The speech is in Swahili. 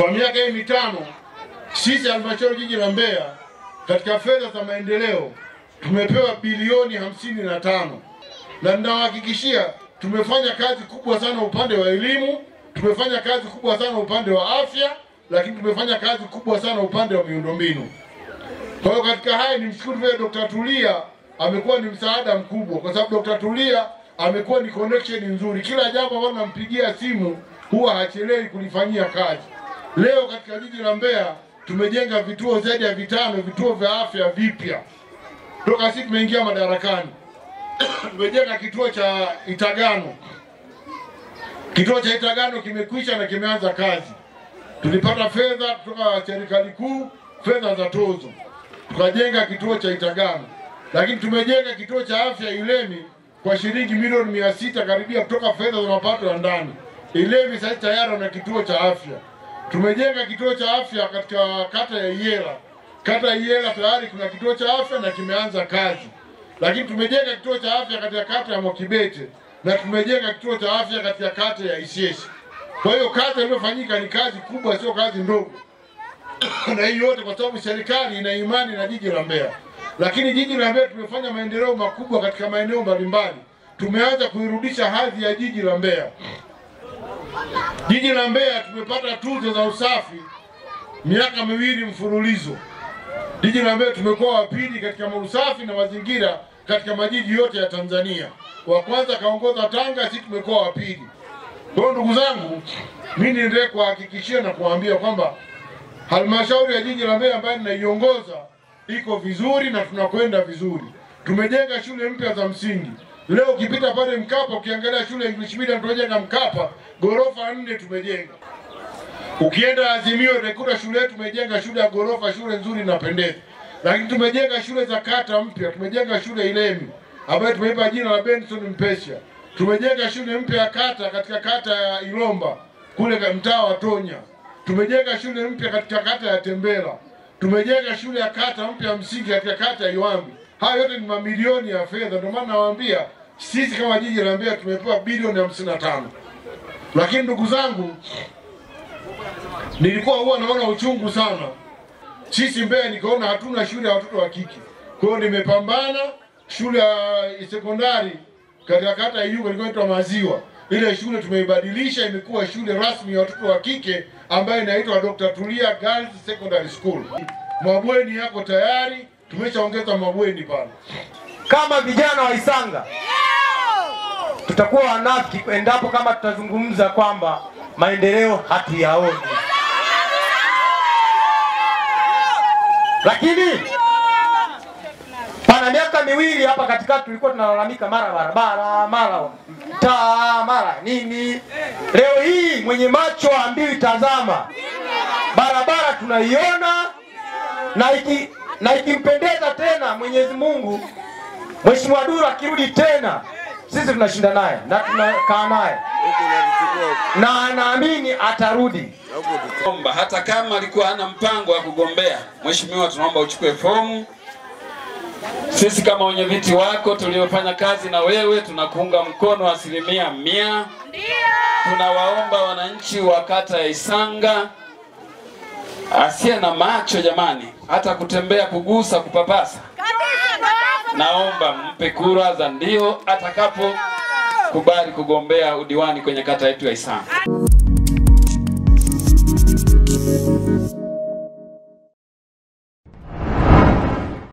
Kwa miaka hii mitano sisi halmashauri jiji la Mbeya katika fedha za maendeleo tumepewa bilioni 55, na ninawahakikishia tumefanya kazi kubwa sana upande wa elimu, tumefanya kazi kubwa sana upande wa afya, lakini tumefanya kazi kubwa sana upande wa miundombinu. Kwa hiyo katika haya nimshukuru vile Dr. Tulia amekuwa ni msaada mkubwa, kwa sababu Dr. Tulia amekuwa ni connection nzuri. Kila jambo ambalo nampigia simu huwa hachelewi kulifanyia kazi. Leo katika jiji la Mbeya tumejenga vituo zaidi ya 5 vituo vya afya vipya. Toka sisi tumeingia madarakani tumejenga kituo cha Itagano. Kituo cha Itagano kimekwisha na kimeanza kazi. Tulipata fedha kutoka serikali kuu, fedha za tozo, tukajenga kituo cha Itagano. Lakini tumejenga kituo cha afya Ilemi kwa shilingi milioni 600 karibia kutoka fedha za mapato ya ndani. Ilemi sasa tayari na kituo cha afya. Tumejenga kituo cha afya katika kata ya Iyela. Kata ya Iyela tayari kuna kituo cha afya na kimeanza kazi. Lakini tumejenga kituo cha afya katika kata ya Mwakibete na tumejenga kituo cha afya katika kata ya Isyesye. Kwa hiyo kazi iliyofanyika ni kazi kubwa, sio kazi ndogo. Na hii yote kwa sababu serikali ina imani na jiji la Mbeya. Lakini jiji la Mbeya tumefanya maendeleo makubwa katika maeneo mbalimbali. Tumeanza kuirudisha hadhi ya jiji la Mbeya. Jiji la Mbeya tumepata tuzo za usafi miaka 2 mfululizo. Jiji la Mbeya tumekuwa wa pili katika usafi na mazingira katika majiji yote ya Tanzania. Wa kwanza kaongoza Tanga, sisi tumekuwa wa pili. Kwa hiyo ndugu zangu, mimi niendelee kuhakikishia na kuambia kwamba halmashauri ya jiji la Mbeya ambayo ninaiongoza iko vizuri na tunakwenda vizuri. Tumejenga shule mpya za msingi. Leo ukipita pale Mkapa ukiangalia shule English Medium tumejenga Mkapa, gorofa 4 tumejenga. Ukienda Azimio utakuta shule yetu tumejenga shule ya gorofa, shule nzuri inapendeza. Lakini tumejenga shule za kata mpya, tumejenga shule Ilemi ambayo tumeipa jina la Benson Mpesha. Tumejenga shule mpya ya kata katika kata ya Ilomba kule mtaa wa Tonya. Tumejenga shule mpya katika kata ya Tembela. Tumejenga shule ya kata mpya msingi katika kata ya Iwambi. Haya yote ni mamilioni ya fedha. Ndio maana nawaambia sisi kama jiji la Mbeya tumepewa bilioni 55. Lakini ndugu zangu, nilikuwa huwa naona uchungu sana. Sisi Mbeya nikaona hatuna shule ya watoto wa kike. Kwa hiyo nimepambana shule ya sekondari katika kata ya Iyuga ilikuwa inaitwa Maziwa. Ile shule tumeibadilisha imekuwa shule rasmi ya watoto wa kike ambayo inaitwa Dr. Tulia Girls Secondary School. Mabweni yako tayari, tumeshaongeza mabweni pale. Kama vijana wa Isanga tutakuwa wanafiki endapo kama tutazungumza kwamba maendeleo hatuyaoni. Lakini pana miaka 2 hapa katikati tulikuwa tunalalamika mara barabara, mara taa, mara nini. Leo hii mwenye macho ambiwi tazama. Barabara tunaiona na ikimpendeza tena Mwenyezi Mungu, Mheshimiwa Duru akirudi tena, sisi tunashinda naye na tunakaa naye. Na naamini atarudi. Hata kama alikuwa hana mpango wa kugombea, Mheshimiwa, tunaomba uchukue fomu. Sisi kama wenyeviti wako tuliofanya kazi na wewe tunakuunga mkono 100%. Tunawaomba wananchi wa kata ya Isanga asiye na macho jamani, hata kutembea, kugusa, kupapasa, naomba mpe kura za ndio atakapo kubali kugombea udiwani kwenye kata yetu ya Isanga.